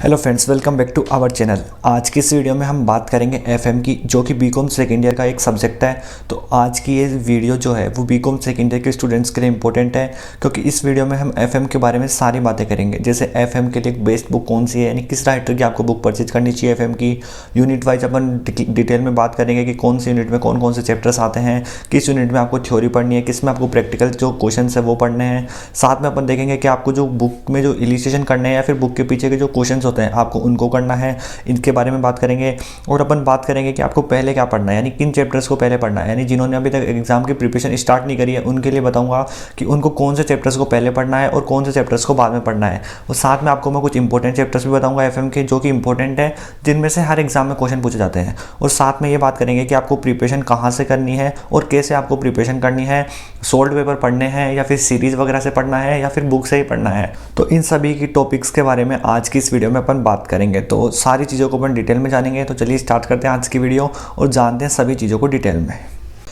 Hello friends, welcome back to our channel. आज की इस वीडियो में हम बात करेंगे एफएम की, जो कि बीकॉम सेकेंड ईयर का एक सब्जेक्ट है। तो आज की ये वीडियो जो है वो बीकॉम सेकेंड ईयर के स्टूडेंट्स के लिए इंपॉर्टेंट है, क्योंकि इस वीडियो में हम एफएम के बारे में सारी बातें करेंगे। जैसे एफएम के लिए बेस्ट बुक कौन सी है, यानी किस राइटर की आपको बुक परचेज करनी चाहिए एफएम की। यूनिट वाइज अपन डिटेल में बात करेंगे कि कौन सी यूनिट में कौन कौन से चैप्टर्स आते हैं, किस यूनिट में आपको थ्योरी पढ़नी है, किस में आपको प्रैक्टिकल जो क्वेश्चन है वो पढ़ने हैं। साथ में अपन देखेंगे कि आपको जो बुक में जो इलिस्ट्रेशन करने हैं या फिर बुक के पीछे के जो क्वेश्चन होते हैं आपको उनको करना है, इनके बारे में बात करेंगे। और अपन बात करेंगे कि आपको पहले क्या पढ़ना है, यानी किन चैप्टर्स को पहले पढ़ना है। यानी जिन्होंने अभी तक एग्जाम की प्रिपरेशन स्टार्ट नहीं करी है उनके लिए बताऊंगा कि उनको कौन से चैप्टर्स को पहले पढ़ना है और कौन से चैप्टर्स को बाद में पढ़ना है। और साथ में आपको मैं कुछ इंपॉर्टेंट चैप्टर्स भी बताऊंगा एफएम के, जो कि इंपॉर्टेंट है, जिनमें से हर एग्जाम में क्वेश्चन पूछे जाते हैं। और साथ में ये बात करेंगे कि आपको प्रिपरेशन कहाँ से करनी है और कैसे आपको प्रिपरेशन करनी है। सोल्ड पेपर पढ़ने हैं या फिर सीरीज वगैरह से पढ़ना है या फिर बुक से ही पढ़ना है। तो इन सभी की टॉपिक्स के बारे में आज की इस वीडियो में अपन बात करेंगे। तो सारी चीज़ों को अपन डिटेल में जानेंगे। तो चलिए स्टार्ट करते हैं आज की वीडियो और जानते हैं सभी चीज़ों को डिटेल में।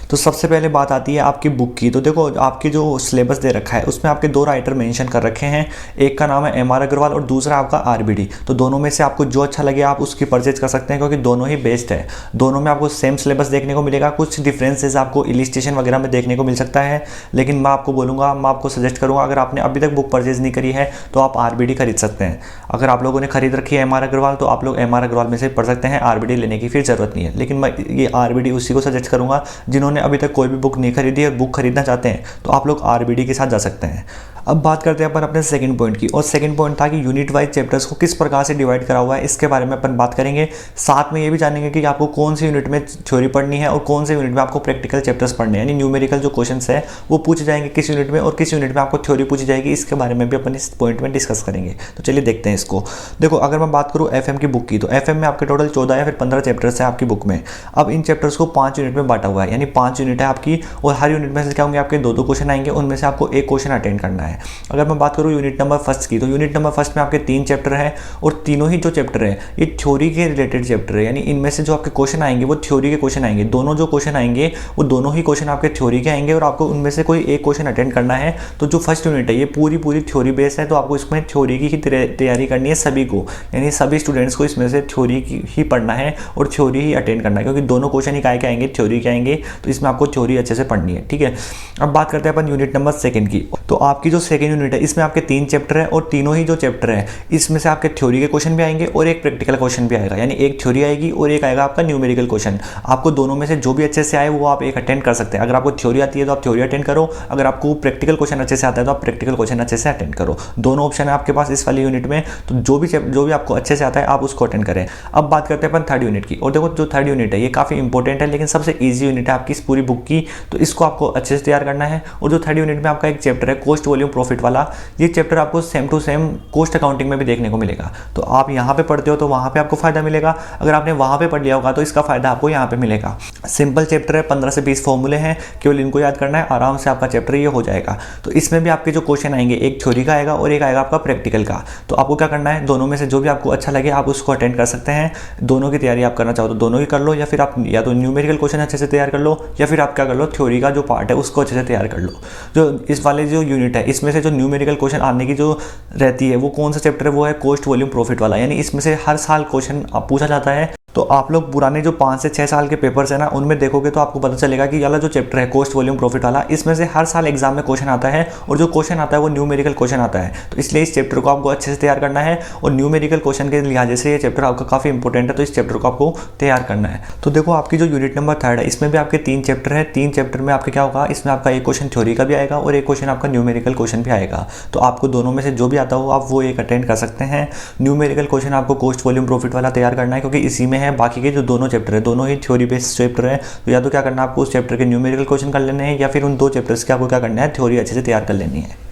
तो सबसे पहले बात आती है आपकी बुक की। तो देखो, आपकी जो सिलेबस दे रखा है उसमें आपके दो राइटर मेंशन कर रखे हैं। एक का नाम है एमआर अग्रवाल और दूसरा आपका आरबीडी। तो दोनों में से आपको जो अच्छा लगे आप उसकी परचेज कर सकते हैं, क्योंकि दोनों ही बेस्ट है। दोनों में आपको सेम सिलेबस देखने को मिलेगा। कुछ डिफरेंसेस आपको इलिस्ट्रेशन वगैरह में देखने को मिल सकता है, लेकिन मैं आपको सजेस्ट करूँगा, अगर आपने अभी तक बुक परचेज नहीं करी है तो आप आरबीडी खरीद सकते हैं। अगर आप लोगों ने खरीद रखी है एमआर अग्रवाल तो आप लोग एमआर अग्रवाल में से पढ़ सकते हैं, आरबीडी लेने की फिर जरूरत नहीं है। लेकिन मैं ये आरबीडी उसी को सजेस्ट करूँगा जिन्होंने अभी तक कोई भी बुक नहीं खरीदी और बुक खरीदना चाहते हैं, तो आप लोग आरबीडी के साथ जा सकते हैं। अब बात करते हैं अपन अपने सेकंड पॉइंट की, और सेकंड पॉइंट था कि यूनिट वाइज चैप्टर्स को किस प्रकार से डिवाइड करा हुआ है, इसके बारे में अपन बात करेंगे। साथ में ये भी जानेंगे कि आपको कौन सी यूनिट में थ्योरी पढ़नी है और कौन से यूनिट में आपको प्रैक्टिकल चैप्टर्स पढ़ने हैं, यानी न्यूमेरिकल जो क्वेश्चंस है वो पूछे जाएंगे किस यूनिट में और किस यूनिट में आपको थ्योरी पूछी जाएगी। इसके बारे में भी अपन इस पॉइंट में डिस्कस करेंगे। तो चलिए देखते हैं इसको। देखो, अगर मैं बात करूँ एफएम की बुक की, तो एफएम में आपके टोटल 14 या फिर 15 चैप्टर्स है आपकी बुक में। अब इन चैप्टर्स को 5 यूनिट में बांटा हुआ है, यानी 5 यूनिट है आपकी, और हर यूनिट में से क्या होंगे, आपके दो क्वेश्चन आएंगे, उनमें से आपको एक क्वेश्चन अटेंड करना है। अगर मैं बात करूँ यूनिट नंबर फर्स्ट की, तो यूनिट नंबर फर्स्ट में आपके 3 चैप्टर है, और तीनों ही जो चैप्टर है ये थ्योरी के रिलेटेड चैप्टर है, यानी इनमें से जो आपके क्वेश्चन आएंगे वो थ्योरी के क्वेश्चन आएंगे। दोनों जो क्वेश्चन आएंगे वो दोनों ही क्वेश्चन आपके थ्योरी के आएंगे, और आपको उनमें से कोई एक क्वेश्चन अटेंड करना है। तो जो फर्स्ट यूनिट है ये पूरी थ्योरी बेस है, तो आपको इसमें थ्योरी की ही तैयारी करनी है सभी को, यानी सभी स्टूडेंट्स को इसमें से थ्योरी की ही पढ़ना है और थ्योरी ही अटेंड करना है, क्योंकि दोनों क्वेश्चन ही के आएंगे, थ्योरी के आएंगे, तो इसमें आपको थ्योरी अच्छे से पढ़नी है। ठीक है, अब बात करते हैं अपन यूनिट नंबर सेकंड की। तो आपकी जो सेकंड यूनिट है इसमें आपके 3 चैप्टर है, और तीनों ही जो चैप्टर है इसमें से आपके थ्योरी के क्वेश्चन भी आएंगे और एक प्रैक्टिकल क्वेश्चन भी आएगा, यानी एक थ्योरी आएगी और एक आएगा आपका न्यूमेरिकल क्वेश्चन। आपको दोनों में से जो भी अच्छे से आए वो आप एक अटेंड कर सकते हैं। अगर आपको थ्योरी आती है तो आप थ्योरी अटेंड करो, अगर आपको प्रैक्टिकल क्वेश्चन अच्छे से आता है तो आप प्रैक्टिकल क्वेश्चन अच्छे से अटेंड करो। दोनों ऑप्शन है आपके पास इस वाली यूनिट में, तो जो भी आपको अच्छे से आता है आप उसको अटेंड करें। अब बात करते हैं अपन थर्ड यूनिट की, और देखो जो थर्ड यूनिट है ये काफ़ी इंपॉर्टेंट है, लेकिन सबसे ईजी यूनिट है आपकी इस पूरी बुक की, तो इसको आपको अच्छे से तैयार करना है। और जो थर्ड यूनिट में आपका एक चैप्टर है कॉस्ट वॉल्यूम प्रॉफिट वाला, ये चैप्टर आपको same to same cost accounting में भी देखने को मिलेगा। तो आप यहाँ पे पढ़ते हो तो वहाँ पे आपको फायदा मिलेगा, अगर आपने वहाँ पे पढ़ लिया होगा तो इसका फायदा आपको यहाँ पे मिलेगा। सिंपल चैप्टर है, 15 से 20 फॉर्मूले हैं, केवल इनको याद करना है, आराम से आपका चैप्टर ये हो जाएगा। तो इसमें भी आपके जो क्वेश्चन आएंगे एक थ्योरी का आएगा और एक आएगा आपका प्रैक्टिकल का। तो आपको क्या करना है, दोनों में से जो भी आपको अच्छा लगे आप उसको अटेंड कर सकते हैं। दोनों की तैयारी आप करना चाहो तो दोनों ही कर लो, या फिर आप या तो न्यूमेरिकल क्वेश्चन अच्छे से तैयार कर लो, या फिर आप क्या कर लो, थ्योरी का जो पार्ट है उसको अच्छे से तैयार कर लो। जो इस वाले जो यूनिट है इसमें से जो न्यूमेरिकल क्वेश्चन आने की जो रहती है वो कौन सा चैप्टर है, वो है कॉस्ट वॉल्यूम प्रॉफिट वाला, यानी इसमें से हर साल क्वेश्चन पूछा जाता है। तो आप लोग पुराने जो 5 से 6 साल के पेपर्स है ना उनमें देखोगे तो आपको पता चलेगा कि वाला जो चैप्टर है कॉस्ट वॉल्यूम प्रॉफिट वाला, इसमें से हर साल एग्जाम में क्वेश्चन आता है, और जो क्वेश्चन आता है वो न्यूमेरिकल क्वेश्चन आता है। तो इसलिए इस चैप्टर को आपको अच्छे से तैयार करना है, और न्यूमेरिकल क्वेश्चन के लिहाज से ये चैप्टर आपका काफ़ी इंपॉर्टेंट है, तो इस चैप्टर को आपको तैयार करना है। तो देखो, आपकी जो यूनिट नंबर थर्ड है इसमें भी आपके 3 चैप्टर है। 3 चैप्टर में आपके क्या होगा, इसमें आपका एक क्वेश्चन थ्योरी का भी आएगा और एक क्वेश्चन आपका न्यूमेरिकल क्वेश्चन भी आएगा। तो आपको दोनों में से जो भी आता हो आप वो एक अटेंड कर सकते हैं। न्यूमेरिकल क्वेश्चन आपको कॉस्ट वॉल्यूम प्रॉफिट वाला तैयार करना है, क्योंकि इसी में है। बाकी के जो दोनों चैप्टर है दोनों ही थ्योरी बेस्ड चैप्टर है, तो या तो क्या करना है आपको उस चैप्टर के न्यूमेरिकल क्वेश्चन कर लेने हैं, या फिर उन 2 चैप्टर्स के आपको क्या करना है, थ्योरी अच्छे से तैयार कर लेनी है।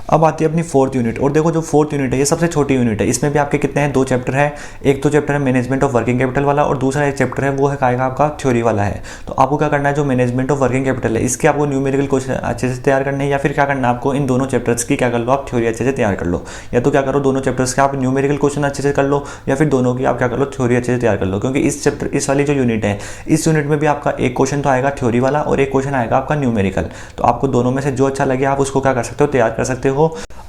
अब आती है अपनी फोर्थ यूनिट, और देखो जो फोर्थ यूनिट है ये सबसे छोटी यूनिट है। इसमें भी आपके कितने हैं, 2 चैप्टर है। एक तो चैप्टर है मैनेजमेंट ऑफ वर्किंग कैपिटल वाला, और दूसरा एक चैप्टर है वो है आएगा आपका थ्योरी वाला है। तो आपको क्या करना है, जो मैनेजमेंट ऑफ वर्किंग कैपिटल है इसके आपको न्यूमेरिकल क्वेश्चन अच्छे से तैयार करने हैं, या फिर क्या करना है आपको इन दोनों चैप्टर्स की क्या कर लो, आप थ्योरी अच्छे से तैयार कर लो। या तो क्या करो, दोनों चैप्टर्स के आप न्यूमेरिकल क्वेश्चन अच्छे से कर लो, या फिर दोनों की आप क्या कर लो, थ्योरी अच्छे से तैयार कर लो। क्योंकि इस वाली जो यूनिट है इस यूनिट में भी आपका एक क्वेश्चन तो आएगा थ्योरी वाला और एक क्वेश्चन आएगा आपका न्यूमेरिकल। तो आपको दोनों में से जो अच्छा लगे आप उसको क्या कर सकते हो, तैयार कर सकते हो।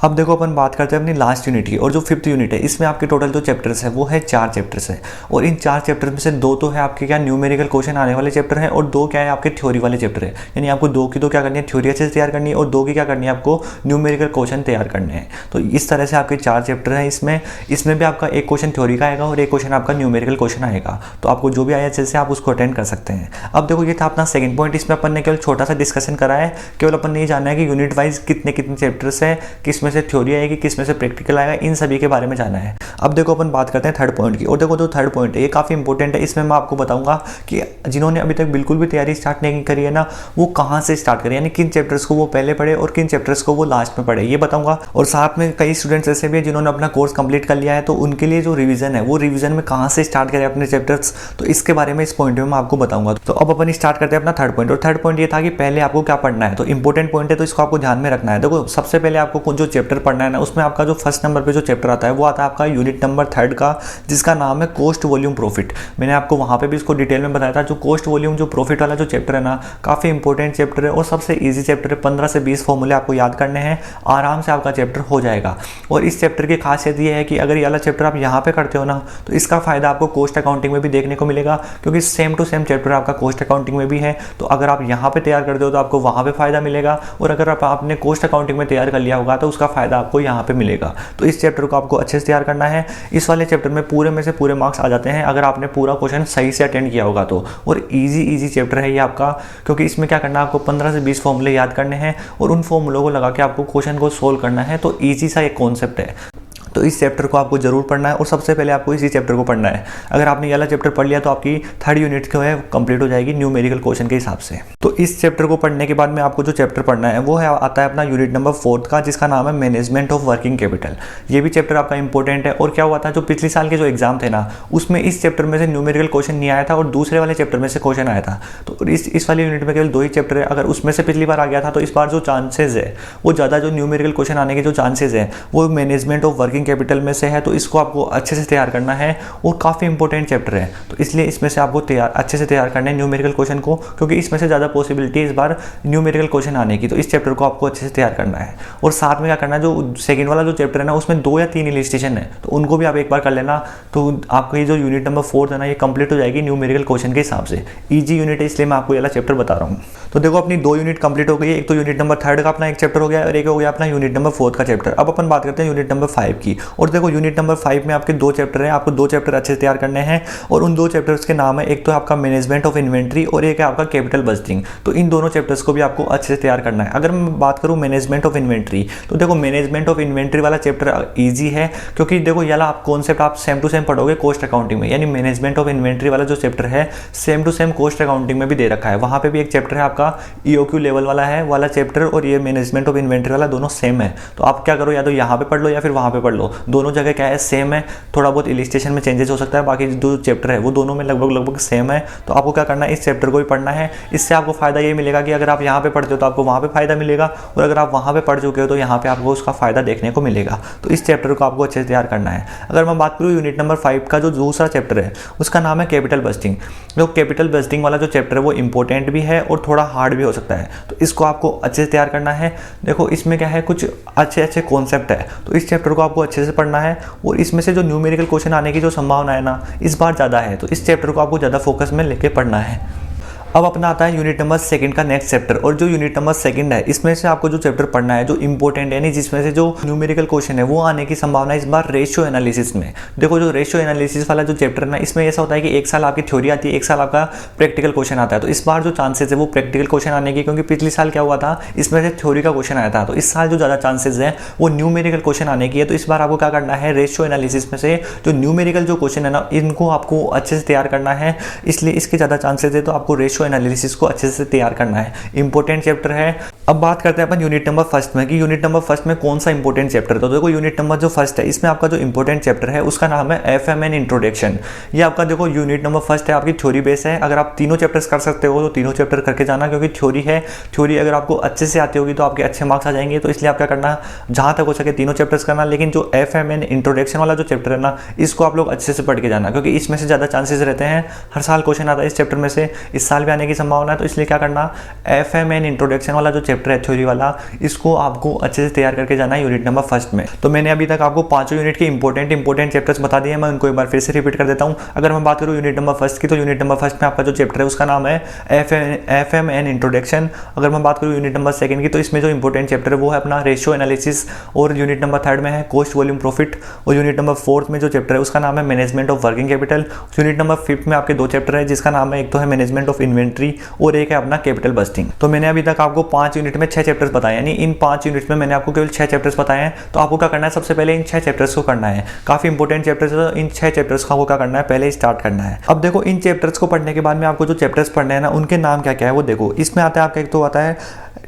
अब देखो अपन बात करते हैं अपनी लास्ट यूनिट की, और जो 5th यूनिट है इसमें आपके टोटल जो चैप्टर्स है वो है 4 चैप्टर्स है। और इन 4 चैप्टर में से 2 तो है आपके क्या न्यूमेरिकल क्वेश्चन आने वाले चैप्टर है, और 2 क्या है आपके थ्योरी वाले चैप्टर है। यानी आपको 2 की तो क्या करनी है, थ्योरी अच्छे से तैयार करनी है, और 2 की क्या करनी है, आपको न्यूमेरिकल क्वेश्चन तैयार करने हैं। तो इस तरह से आपके 4 चैप्टर है। इसमें भी आपका एक क्वेश्चन थ्योरी का आएगा और एक क्वेश्चन आपका न्यूमेरिकल क्वेश्चन आएगा। तो आपको जो भी आया अच्छे से आप उसको अटेंड कर सकते हैं। अब देखो ये था अपना सेकंड पॉइंट। इसमें अपन ने केवल छोटा सा डिस्कशन करा है, केवल अपन ने ये जाना है कि यूनिट वाइज कितने कितने चैप्टर्स है, किस में से थ्योरी आएगी, किस में से प्रैक्टिकल आएगा, इन सभी के बारे में जाना है। अब देखो अपन बात करते हैं थर्ड पॉइंट की, और देखो जो थर्ड पॉइंट है ये काफ़ी इंपॉर्टेंट है। इसमें मैं आपको बताऊंगा कि जिन्होंने अभी तक बिल्कुल भी तैयारी स्टार्ट नहीं करी है ना, वो कहाँ से स्टार्ट करें, यानी किन चैप्टर्स को वो पहले पढ़े और किन चैप्टर्स को वो लास्ट में पढ़े, ये बताऊंगा। और साथ में कई स्टूडेंट्स ऐसे भी हैं जिन्होंने अपना कोर्स कंप्लीट कर लिया है, तो उनके लिए जो रिवीजन है वो रिवीजन में कहाँ से स्टार्ट करें अपने चैप्टर्स, तो इसके बारे में इस पॉइंट में मैं आपको बताऊंगा। तो अब अपन स्टार्ट करते हैं अपना थर्ड पॉइंट। और थर्ड पॉइंट ये था कि पहले आपको क्या पढ़ना है, तो इंपॉर्टेंट पॉइंट है तो इसको आपको ध्यान में रखना है। देखो सबसे पहले आपको जो चैप्टर पढ़ना है ना, उसमें आपका जो फर्स्ट नंबर पे जो चैप्टर आता है वो आता है आपका यूनिट नंबर 3 का, जिसका नाम है कॉस्ट वॉल्यूम प्रॉफिट। मैंने आपको वहाँ पे भी इसको डिटेल में बताया था। जो कॉस्ट वॉल्यूम जो प्रॉफिट वाला जो चैप्टर है ना, काफ़ी इंपॉर्टेंट चैप्टर है और सबसे ईजी चैप्टर है। 15 से 20 फॉर्मूले आपको याद करने हैं, आराम से आपका चैप्टर हो जाएगा। और इस चैप्टर की खासियत ये है कि अगर ये वाला चैप्टर आप यहाँ पे करते हो ना, तो इसका फायदा आपको कॉस्ट अकाउंटिंग में भी देखने को मिलेगा, क्योंकि सेम टू सेम चैप्टर आपका कॉस्ट अकाउंटिंग में भी है। तो अगर आप यहाँ पे तैयार करते हो तो आपको वहाँ पे फायदा मिलेगा, और अगर आपने कॉस्ट अकाउंटिंग में तैयार कर लिया होगा तो उसका फायदा आपको यहाँ पे मिलेगा। तो इस चैप्टर को आपको अच्छे से तैयार करना है। इस वाले चैप्टर में पूरे में से पूरे मार्क्स आ जाते हैं अगर आपने पूरा क्वेश्चन सही से अटेंड किया होगा तो। और इजी चैप्टर है ये आपका, क्योंकि इसमें क्या करना है, आपको 15 से 20 फॉर्मूले याद करने हैं और उन फॉर्मूलों को लगा के आपको क्वेश्चन को सोल्व करना है। तो ईजी सा एक कॉन्सेप्ट है। तो इस चैप्टर को आपको जरूर पढ़ना है, और सबसे पहले आपको इसी चैप्टर को पढ़ना है। अगर आपने ये वाला चैप्टर पढ़ लिया तो आपकी थर्ड यूनिट जो है कंप्लीट हो जाएगी न्यूमेरिकल क्वेश्चन के हिसाब से। तो इस चैप्टर को पढ़ने के बाद में आपको जो चैप्टर पढ़ना है वो है आता है अपना यूनिट नंबर 4 का, जिसका नाम है मैनेजमेंट ऑफ वर्किंग कैपिटल। ये भी चैप्टर आपका इंपॉर्टेंट है। और क्या हुआ था, जो पिछले साल के जो एग्जाम थे ना, उसमें इस चैप्टर में से न्यूमेरिकल क्वेश्चन नहीं आया था और दूसरे वाले चैप्टर में से क्वेश्चन आया था। तो इस वाली यूनिट में केवल 2 ही चैप्टर है। अगर उसमें से पिछली बार आ गया था तो इस बार जो चांसेस है वो ज़्यादा, जो न्यूमेरिकल क्वेश्चन आने के जो चांसेस है वो मैनेजमेंट ऑफ वर्किंग कैपिटल में से है। तो इसको आपको अच्छे से तैयार करना है और काफ़ी इंपॉर्टेंट चैप्टर है। तो इसलिए इसमें से आपको अच्छे से तैयार करना है न्यूमेरिकल क्वेश्चन को, क्योंकि इसमें से ज़्यादा पॉसिबिलिटी इस बार न्यूमेरिकल क्वेश्चन आने की। तो इस चैप्टर को आपको अच्छे से तैयार करना है। और साथ में क्या करना है, जो सेकंड वाला जो चैप्टर है ना, उसमें 2 या 3 इलिस्ट्रेशन है, तो उनको भी आप एक बार कर लेना। तो आपका ये जो यूनिट नंबर 4 है ना, ये कंप्लीट हो जाएगी न्यूमेरिकल क्वेश्चन के हिसाब से। ईजी यूनिट है, इसलिए मैं आपको ये वाला चैप्टर बता रहा हूँ। तो देखो अपनी 2 यूनिट कंप्लीट हो गई है। एक तो यूनिट नंबर 3 का अपना एक चैप्टर हो गया और एक हो गया अपना यूनिट नंबर 4 का चैप्टर। अब अपन बात करते हैं यूनिट नंबर 5 की। और देखो यूनिट नंबर 5 में आपके 2 चैप्टर हैं, आपको 2 चैप्टर अच्छे से तैयार करने हैं। और उन 2 चैप्टर्स के नाम है, एक तो आपका मैनेजमेंट ऑफ इन्वेंट्री और एक है आपका कैपिटल बजटिंग। तो इन दोनों चैप्टर्स को भी आपको अच्छे से तैयार करना है। अगर मैं बात करूं मैनेजमेंट ऑफ इन्वेंट्री, तो देखो मैनेजमेंट ऑफ इन्वेंट्री वाला चैप्टर ईजी है, क्योंकि देखो ये आप कॉन्सेप्ट आप सेम टू सेम पढ़ोगे कॉस्ट अकाउंटिंग में। यानी मैनेजमेंट ऑफ इन्वेंट्री वाला जो चैप्टर है same to same cost accounting में भी दे रखा है। वहाँ पे भी एक चैप्टर है आपका EOQ लेवल वाला है वाला चैप्टर, और ये मैनेजमेंट ऑफ इन्वेंट्री वाला दोनों सेम है। तो आप क्या करो, या तो यहाँ पे पढ़ लो या फिर वहाँ पे पढ़ लो, दोनों जगह क्या है सेम है। थोड़ा बहुत इलिस्ट्रेशन में चेंजेस हो सकता है, बाकी जो चैप्टर है वो दोनों में लगभग सेम है। तो आपको क्या करना है, इस चैप्टर को भी पढ़ना है। इससे आपको फायदा ये मिलेगा कि अगर आप यहाँ पे पढ़ते हो तो आपको वहाँ पे फायदा मिलेगा, और अगर आप वहाँ पे पढ़ चुके हो तो यहाँ पे आपको उसका फायदा देखने को मिलेगा। तो इस चैप्टर को आपको अच्छे से तैयार करना है। अगर मैं बात करूँ यूनिट नंबर 5 का जो दूसरा चैप्टर है, उसका नाम है कैपिटल बजटिंग। जो कैपिटल बजटिंग वाला जो चैप्टर है वो इंपॉर्टेंट भी है और थोड़ा हार्ड भी हो सकता है। तो इसको आपको अच्छे से तैयार करना है। देखो इसमें क्या है, कुछ अच्छे कॉन्सेप्ट है, तो इस चैप्टर को आपको अच्छे से पढ़ना है। और इसमें से जो न्यूमेरिकल क्वेश्चन आने की जो संभावना है ना, इस बार ज़्यादा है। तो इस चैप्टर को आपको ज़्यादा फोकस में लेके पढ़ना है। अब अपना आता है यूनिट नंबर 2 का नेक्स्ट चैप्टर। और जो यूनिट नंबर 2 है, इसमें से आपको जो चैप्टर पढ़ना है जो इंपॉर्टेंट है, यानी जिसमें से जो न्यूमेरिकल क्वेश्चन है वो आने की संभावना है इस बार रेशियो एनालिसिस में। देखो जो रेशियो एनालिसिस वाला जो चैप्टर है ना, इसमें ऐसा होता है कि एक साल आपकी थ्योरी आती है, एक साल आपका प्रैक्टिकल क्वेश्चन आता है। तो इस बार जो चांसेस है वो प्रैक्टिकल क्वेश्चन आने की, क्योंकि पिछले साल क्या हुआ था, इसमें से थ्योरी का क्वेश्चन आया था। तो इस साल जो ज़्यादा चांसेस है वो न्यूमेरिकल क्वेश्चन आने की है। तो इस बार आपको क्या करना है, रेशियो एनालिसिस में से जो न्यूमेरिकल जो क्वेश्चन है ना, इनको आपको अच्छे से तैयार करना है। इसलिए इसके ज़्यादा चांसेस है, तो आपको रेशियो एनालिसिस को अच्छे से तैयार करना है। इंपॉर्टेंट चैप्टर है। अब बात करते हैं अपन यूनिट नंबर 1 में कि यूनिट नंबर 1 में कौन सा इंपॉर्टेंट चैप्टर है। तो देखो यूनिट नंबर जो 1 है, इसमें आपका जो इंपॉर्टेंट चैप्टर है उसका नाम है FMN इंट्रोडक्शन। ये आपका देखो यूनिट नंबर 1 है, आपकी थ्योरी बेस है। अगर आप तीनों चैप्टर्स कर सकते हो तो तीनों चैप्टर करके जाना, क्योंकि थ्योरी है। थ्योरी अगर आपको अच्छे से आती होगी तो आपके अच्छे मार्क्स आ जाएंगे। तो इसलिए आप क्या करना, जहाँ तक हो सके तीनों चैप्टर्स करना। लेकिन जो FMN इंट्रोडक्शन वाला जो चैप्टर है ना, इसको आप लोग अच्छे से पढ़ के जाना, क्योंकि इसमें से ज़्यादा चांसेस रहते हैं। हर साल क्वेश्चन आता है इस चैप्टर में से, इस साल भी आने की संभावना है। तो इसलिए क्या करना, FMN इंट्रोडक्शन वाला जो चैप्टर चैप्टर है थ्योरी वाला, इसको आपको अच्छे से तैयार करके जाना है यूनिट नंबर फर्स्ट में। तो मैंने अभी तक आपको 5 यूनिट के इंपॉर्टेंट चैप्टर्स बता दिए, मैं उनको एक बार फिर से रिपीट कर देता हूँ। अगर मैं बात करूँ यूनिट नंबर फर्स्ट की, तो यूनिट नंबर फर्स्ट में आपका जो चैप्टर है उसका नाम है FMN इंट्रोडक्शन। अगर मैं बात करूँ यूनिट नंबर सेकंड की, तो इसमें जो इंपॉर्टेंट चैप्टर है वो है अपना रेशियो एनालिसिस, और यूनिट नंबर थर्ड में है कॉस्ट वॉल्यूम प्रॉफिट, और यूनिट नंबर फोर्थ में जो चैप्टर है उसका नाम है management of working capital. Unit number fifth में आपके 2 चैप्टर है, जिसका नाम है एक तो है मैनेजमेंट ऑफ इन्वेंट्री और एक है अपना कैपिटल बस्टिंग। तो मैंने अभी तक आपको 5 यूनिट में 6 चैप्टर्स बताए, यानी इन 5 यूनिट में मैंने आपको केवल 6 चैप्टर्स बताए हैं। तो आपको क्या करना है, सबसे पहले इन 6 चैप्टर्स को करना है, काफी इंपॉर्टेंट चैप्टर्स है, इन 6 चैप्टर्स को आपको क्या करना है, पहले स्टार्ट करना है। अब देखो इन चैप्टर्स को पढ़ने के बाद में आपको जो चैप्टर्स पढ़ने हैं ना, उनके नाम क्या क्या है वो देखो। इसमें आता है आपका, एक तो आता है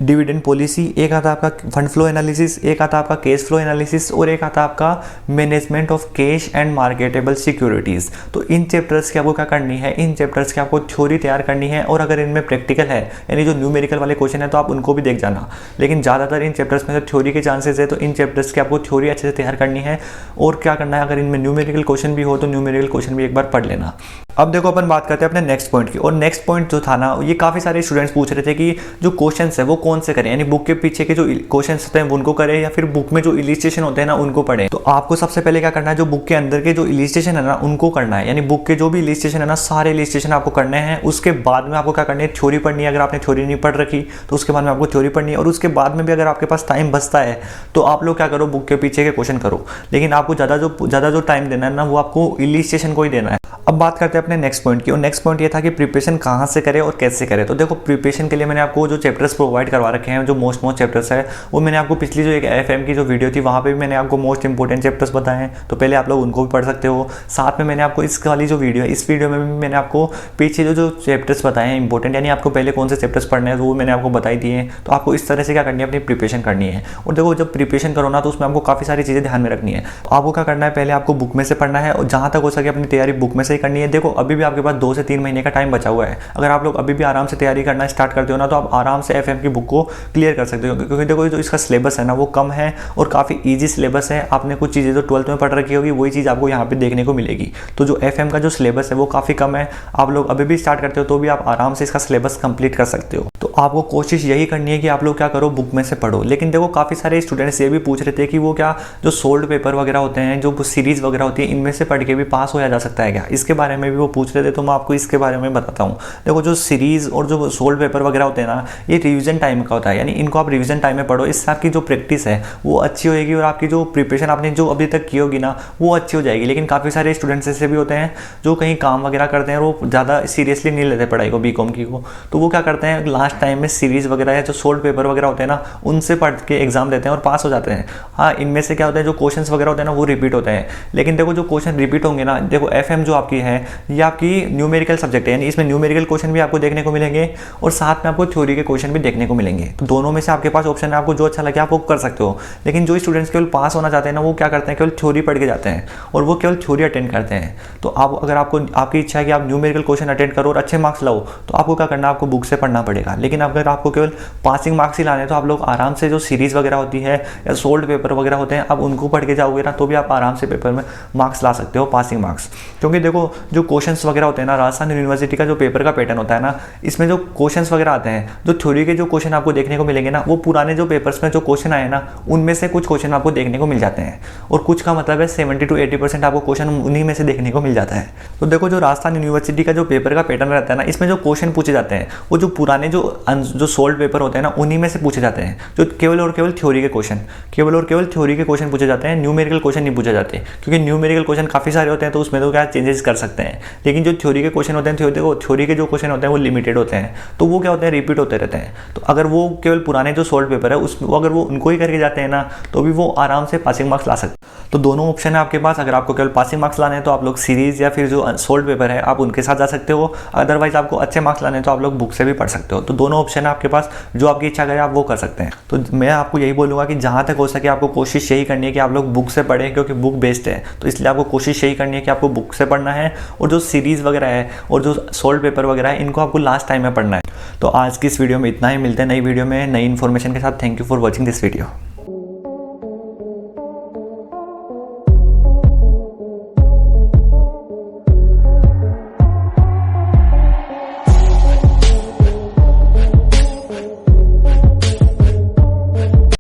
डिविडेंड पॉलिसी, एक आता है आपका फंड फ्लो एनालिसिस, एक आता है आपका कैश फ्लो एनालिसिस, और एक आता है आपका management of cash and marketable securities. तो इन चैप्टर्स की आपको क्या करनी है, इन चैप्टर्स की आपको थ्योरी तैयार करनी है, और अगर इनमें प्रैक्टिकल है यानी जो न्यूमेरिकल वाले क्वेश्चन है तो आप उनको भी देख जाना। लेकिन ज़्यादातर इन चैप्टर्स में थ्योरी के चांसेस है, तो इन चैप्टर्स की आपको थ्योरी अच्छे से तैयार करनी है। और क्या करना है, अगर इनमें न्यूमेरिकल क्वेश्चन भी हो तो न्यूमेरिकल क्वेश्चन भी एक बार पढ़ लेना। अब देखो अपन बात करते हैं अपने नेक्स्ट पॉइंट की, और नेक्स्ट पॉइंट जो था ना, ये काफ़ी सारे स्टूडेंट्स पूछ रहे थे कि जो क्वेश्चंस है वो कौन से करें, यानी बुक के पीछे के जो क्वेश्चंस होते हैं उनको करें या फिर बुक में जो इलिस्ट्रेशन होते हैं ना उनको पढ़ें। तो आपको सबसे पहले क्या करना है, जो बुक के अंदर के जो इलिस्ट्रेशन है ना उनको करना है, यानी बुक के जो भी इलिस्ट्रेशन है ना सारे इलिस्ट्रेशन आपको करने हैं। उसके बाद में आपको क्या करनी है, थ्योरी पढ़नी है। अगर आपने थ्योरी नहीं पढ़ रखी तो उसके बाद में आपको थ्योरी पढ़नी है, और उसके बाद में भी अगर आपके पास टाइम बचता है तो आप लोग क्या करो, बुक के पीछे के क्वेश्चन करो। लेकिन आपको ज़्यादा जो टाइम देना है ना वो आपको इलिस्ट्रेशन को ही देना है। अब बात करते हैं अपने नेक्स्ट पॉइंट की, और नेक्स्ट पॉइंट ये था कि प्रिपरेशन कहाँ से करें और कैसे करें। तो देखो प्रिपरेशन के लिए मैंने आपको जो चैप्टर्स प्रोवाइड करवा रखे हैं, जो मोस्ट चैप्टर्स है, वो मैंने आपको पिछली जो एक FM की जो वीडियो थी वहाँ पे भी मैंने आपको मोस्ट इंपॉर्टेंट चैप्टर्स बताए हैं, तो पहले आप लोग उनको भी पढ़ सकते हो। साथ में मैंने आपको इस वाली जो वीडियो है, इस वीडियो में भी मैंने आपको पीछे जो चैप्टर्स बताए हैं इंपॉर्टेंट, यानी आपको पहले कौन से चैप्टर्स पढ़ने हैं वो मैंने आपको बताई दिए हैं। तो आपको इस तरह से क्या करनी है, अपनी प्रिपरेशन करनी है। और देखो जब प्रिपरेशन करो ना तो उसमें आपको काफ़ी सारी चीज़ें ध्यान में रखनी है। तो आपको क्या करना है, पहले आपको बुक में से पढ़ना है, और जहाँ तक हो सके अपनी तैयारी बुक में से ही करनी है। देखो अभी भी आपके पास 2 से 3 महीने का टाइम बचा हुआ है। अगर आप लोग अभी भी आराम से तैयारी करना स्टार्ट करते हो ना, तो आप आराम से FM की बुक को क्लियर कर सकते हो, क्योंकि देखो जो इसका सिलेबस है ना वो कम है और काफ़ी ईजी सिलेबस है। आपने कुछ चीज़ें जो 12th में पढ़ रखी होगी वही चीज़ आपको यहाँ पे देखने को मिलेगी। तो जो FM का जो सिलेबस है वो काफ़ी कम है। आप लोग अभी भी स्टार्ट करते हो तो भी आप आराम से इसका सिलेबस कंप्लीट कर सकते हो। तो आपको कोशिश यही करनी है कि आप लोग क्या करो, बुक में से पढ़ो। लेकिन देखो काफ़ी सारे स्टूडेंट्स ये भी पूछ रहे थे कि वो क्या जो सोल्ड पेपर वगैरह होते हैं, जो सीरीज़ वगैरह होती है, इनमें से पढ़ के भी पास होया जा सकता है क्या, इसके बारे में भी वो पूछ रहे थे। तो मैं आपको इसके बारे में बताता हूँ। देखो जो सीरीज़ और जो सोल्ड पेपर वगैरह होते हैं ना, ये रिवीजन टाइम का होता है, यानी इनको आप रिवीजन टाइम में पढ़ो। इससे आपकी जो प्रैक्टिस है वो अच्छी होगी, और आपकी जो प्रिपरेशन आपने जो अभी तक की होगी ना वो अच्छी हो जाएगी। लेकिन काफ़ी सारे स्टूडेंट्स ऐसे भी होते हैं जो कहीं काम वगैरह करते हैं, वो ज़्यादा सीरियसली नहीं लेते पढ़ाई को, BCom की को। तो वो क्या करते हैं, लास्ट टाइम में सीरीज़ वगैरह या जो सोल्ड पेपर वगैरह होते हैं ना उनसे पढ़ के एग्जाम देते हैं और पास हो जाते हैं। हाँ, इनमें से क्या होता है, जो क्वेश्चंस वगैरह होते हैं ना वो रिपीट होते हैं। लेकिन देखो जो क्वेश्चन रिपीट होंगे ना, देखो FM जो आपकी है ये आपकी न्यूमेरिकल सब्जेक्ट है, यानी इसमें न्यूमेरिकल क्वेश्चन भी आपको देखने को मिलेंगे और साथ में आपको थ्योरी के क्वेश्चन भी देखने को मिलेंगे। तो दोनों में से आपके पास ऑप्शन है, आपको जो अच्छा लगे आप वो कर सकते हो। लेकिन जो स्टूडेंट्स केवल पास होना चाहते हैं ना वो क्या करते हैं, केवल थ्योरी पढ़ के जाते हैं और वो केवल थ्योरी अटेंड करते हैं। तो आप अगर आपकी इच्छा है कि आप न्यूमेरिकल क्वेश्चन अटेंड करो और अच्छे मार्क्स लाओ, तो आपको क्या करना है, आपको बुक से पढ़ना पड़ेगा। लेकिन अगर आपको केवल पासिंग मार्क्स ही लाने तो आप लोग आराम से जो सीरीज़ वगैरह होती है या सोल्ड पेपर वगैरह होते हैं, आप उनको पढ़ के जाओगे ना तो भी आप आराम से पेपर में मार्क्स ला सकते हो, पासिंग मार्क्स। क्योंकि देखो जो क्वेश्चंस वगैरह होते हैं ना, राजस्थान यूनिवर्सिटी का जो पेपर का पैटर्न होता है ना, इसमें जो क्वेश्चंस वगैरह आते हैं, जो थ्योरी के जो क्वेश्चन आपको देखने को मिलेंगे ना, वो पुराने जो पेपर्स में जो क्वेश्चन आए ना उनमें से कुछ क्वेश्चन आपको देखने को मिल जाते हैं, और कुछ का मतलब है 70 to 80% आपको क्वेश्चन उन्हीं में से देखने को मिल जाता है। तो देखो जो राजस्थान यूनिवर्सिटी का जो पेपर का पैटर्न रहता है ना, इसमें जो क्वेश्चन पूछे जाते हैं वो जो पुराने जो सोल्ड पेपर होते हैं ना उन्हीं में से पूछे जाते हैं, जो केवल और केवल थ्योरी के क्वेश्चन, केवल और केवल थ्योरी के क्वेश्चन पूछे जाते हैं। न्यूमेरिकल क्वेश्चन नहीं पूछे जाते, क्योंकि न्यूमेरिकल क्वेश्चन काफ़ी सारे होते हैं तो उसमें तो क्या चेंजेस कर सकते हैं। लेकिन जो थ्योरी के क्वेश्चन होते हैं, थ्योरी के जो क्वेश्चन होते हैं वो लिमिटेड होते हैं, तो वो क्या होते हैं, रिपीट होते रहते हैं। तो अगर वो केवल पुराने जो सोल्ड पेपर है अगर वो उनको ही करके जाते हैं ना तो भी वो आराम से पासिंग मार्क्स ला सकते हैं। तो दोनों ऑप्शन है आपके पास। अगर आपको केवल पासिंग मार्क्स लाने हैं तो आप लोग सीरीज़ या फिर जो सोल्ड पेपर है आप उनके साथ जा सकते हो। अदरवाइज आपको अच्छे मार्क्स लाने हैं तो आप लोग बुक से भी पढ़ सकते हो। तो दोनों ऑप्शन है आपके पास, जो आपकी इच्छा करे आप वो कर सकते हैं। तो मैं आपको यही बोलूँगा कि जहाँ तक हो सके आपको कोशिश यही करनी है कि आप लोग बुक से पढ़ें, क्योंकि बुक बेस्ड है। तो इसलिए आपको कोशिश यही करनी है कि आपको बुक से पढ़ना है, और जो सीरीज़ वगैरह है और जो सोल्ड पेपर वगैरह है इनको आपको लास्ट टाइम में पढ़ना है। तो आज की इस वीडियो में इतना ही, मिलते हैं नई वीडियो में नई इन्फॉर्मेशन के साथ। Thank you for watching this video.